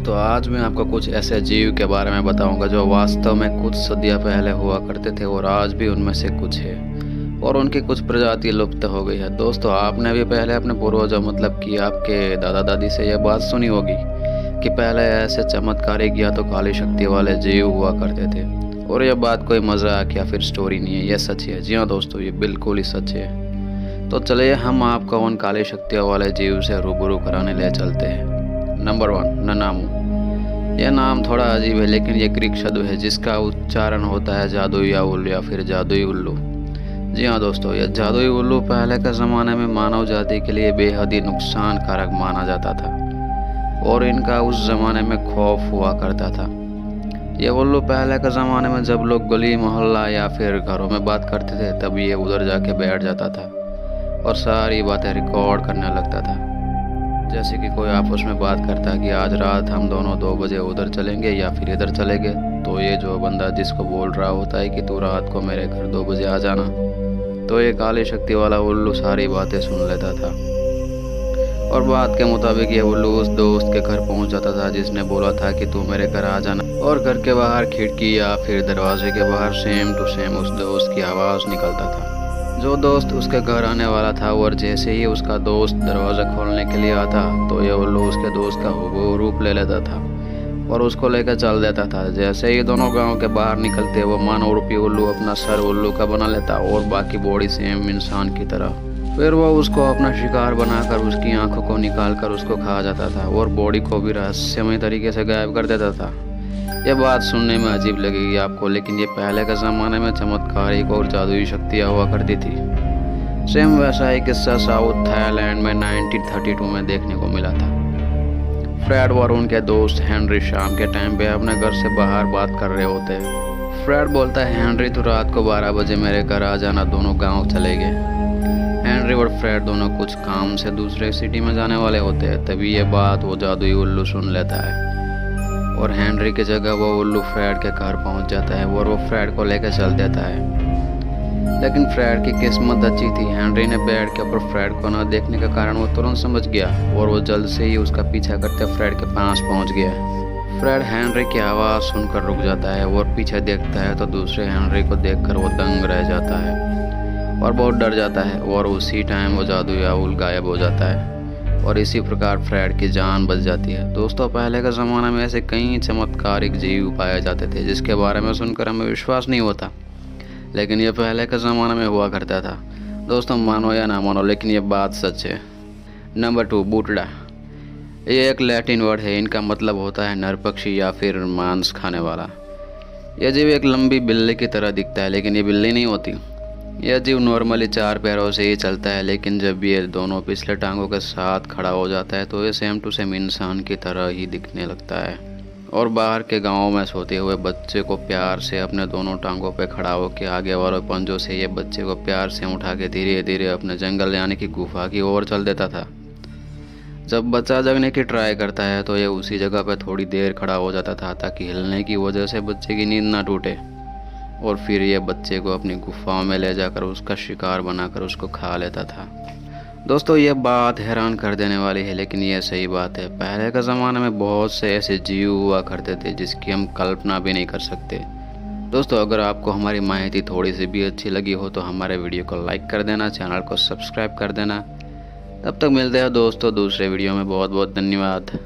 दोस्तों आज मैं आपको कुछ ऐसे जीव के बारे में बताऊंगा जो वास्तव में कुछ सदियां पहले हुआ करते थे और आज भी उनमें से कुछ है और उनकी कुछ प्रजाति लुप्त हो गई है। दोस्तों आपने भी पहले अपने पूर्वजों मतलब कि आपके दादा दादी से यह बात सुनी होगी कि पहले ऐसे चमत्कारिक या तो काली शक्ति वाले जीव हुआ करते थे। और यह बात कोई मजाक या फिर स्टोरी नहीं है, यह सच है। जी हाँ दोस्तों, ये बिल्कुल ही सच है। तो चलिए हम आपको उन काली शक्तियों वाले जीव से रूबरू कराने ले चलते हैं। नंबर 1, ननामू। यह नाम थोड़ा अजीब है लेकिन यह ग्रीक शब्द है जिसका उच्चारण होता है जादुई उल्लू या फिर जादुई उल्लू। जी हाँ दोस्तों, यह जादुई उल्लू पहले के ज़माने में मानव जाति के लिए बेहद ही नुकसान कारक माना जाता था और इनका उस ज़माने में खौफ हुआ करता था। यह उल्लू पहले के ज़माने में जब लोग गली मोहल्ला या फिर घरों में बात करते थे तब ये उधर जाके बैठ जाता था और सारी बातें रिकॉर्ड करने लगता था। जैसे कि कोई आपस में बात करता है कि आज रात हम दोनों 2 बजे उधर चलेंगे या फिर इधर चलेंगे, तो ये जो बंदा जिसको बोल रहा होता है कि तू रात को मेरे घर 2 बजे आ जाना, तो ये काली शक्ति वाला उल्लू सारी बातें सुन लेता था और बात के मुताबिक ये उल्लू उस दोस्त के घर पहुंच जाता था जिसने बोला था कि तू मेरे घर आ जाना, और घर के बाहर खिड़की या फिर दरवाजे के बाहर सेम टू सेम उस दोस्त की आवाज़ निकलता था जो दोस्त उसके घर आने वाला था। और जैसे ही उसका दोस्त दरवाज़ा खोलने के लिए आता तो ये उल्लू उसके दोस्त का हूबहू रूप ले लेता था और उसको लेकर चल देता था। जैसे ही दोनों गांव के बाहर निकलते वो मानव रूपी उल्लू अपना सर उल्लू का बना लेता और बाकी बॉडी सेम इंसान की तरह। फिर वो उसको अपना शिकार बनाकर उसकी आंखों को निकाल कर उसको खा जाता था और बॉडी को भी रहस्यमय तरीके से गायब कर देता था। यह बात सुनने में अजीब लगेगी आपको, लेकिन ये पहले के ज़माने में चमत्कारिक और जादुई शक्तियाँ हुआ करती थी। सेम वैसा ही किस्सा साउथ थाईलैंड में 1932 में देखने को मिला था। फ्रेड और उनके दोस्त हेनरी शाम के टाइम पे अपने घर से बाहर बात कर रहे होते हैं। फ्रेड बोलता है, हेनरी तू रात को 12 बजे मेरे घर आ जाना, दोनों गाँव चले गए। हेनरी और फ्रेड दोनों कुछ काम से दूसरे सिटी में जाने वाले होते हैं। तभी ये बात वो जादुई उल्लू सुन लेता है और हेनरी की जगह वो उल्लू फ्रेड के घर पहुंच जाता है और वो फ्रेड को लेकर चल देता है। लेकिन फ्रेड की किस्मत अच्छी थी। हेनरी ने बेड के ऊपर फ्रेड को न देखने का कारण वो तुरंत समझ गया और वो जल्द से ही उसका पीछा करते फ्रेड के पास पहुंच गया। फ्रेड हेनरी की आवाज़ सुनकर रुक जाता है और पीछे देखता है तो दूसरे हेनरी को देखकर वो दंग रह जाता है और बहुत डर जाता है और उसी टाइम वो जादुई उल्लू गायब हो जाता है और इसी प्रकार फ्रेड की जान बच जाती है। दोस्तों पहले के ज़माने में ऐसे कई चमत्कारिक जीव पाए जाते थे जिसके बारे में सुनकर हमें विश्वास नहीं होता, लेकिन ये पहले के ज़माने में हुआ करता था। दोस्तों मानो या ना मानो लेकिन ये बात सच है। नंबर 2, बूटड़ा। ये एक लैटिन वर्ड है, इनका मतलब होता है नर पक्षी या फिर मांस खाने वाला। यह जीव एक लंबी बिल्ली की तरह दिखता है लेकिन ये बिल्ली नहीं होती। यह जीव नॉर्मली 4 पैरों से ही चलता है, लेकिन जब ये दोनों पिछले टांगों के साथ खड़ा हो जाता है तो ये सेम टू सेम इंसान की तरह ही दिखने लगता है और बाहर के गांवों में सोते हुए बच्चे को प्यार से अपने दोनों टांगों पे खड़ा होकर आगे वाले पंजों से ये बच्चे को प्यार से उठा के धीरे धीरे अपने जंगल यानी कि गुफा की ओर चल देता था। जब बच्चा जगने की ट्राई करता है तो ये उसी जगह पर थोड़ी देर खड़ा हो जाता था ताकि हिलने की वजह से बच्चे की नींद ना टूटे और फिर ये बच्चे को अपनी गुफाओं में ले जाकर उसका शिकार बनाकर उसको खा लेता था। दोस्तों ये बात हैरान कर देने वाली है लेकिन ये सही बात है। पहले के ज़माने में बहुत से ऐसे जीव हुआ करते थे जिसकी हम कल्पना भी नहीं कर सकते। दोस्तों अगर आपको हमारी माहिती थोड़ी सी भी अच्छी लगी हो तो हमारे वीडियो को लाइक कर देना, चैनल को सब्सक्राइब कर देना। तब तक मिलते हैं दोस्तों दूसरे वीडियो में। बहुत बहुत धन्यवाद।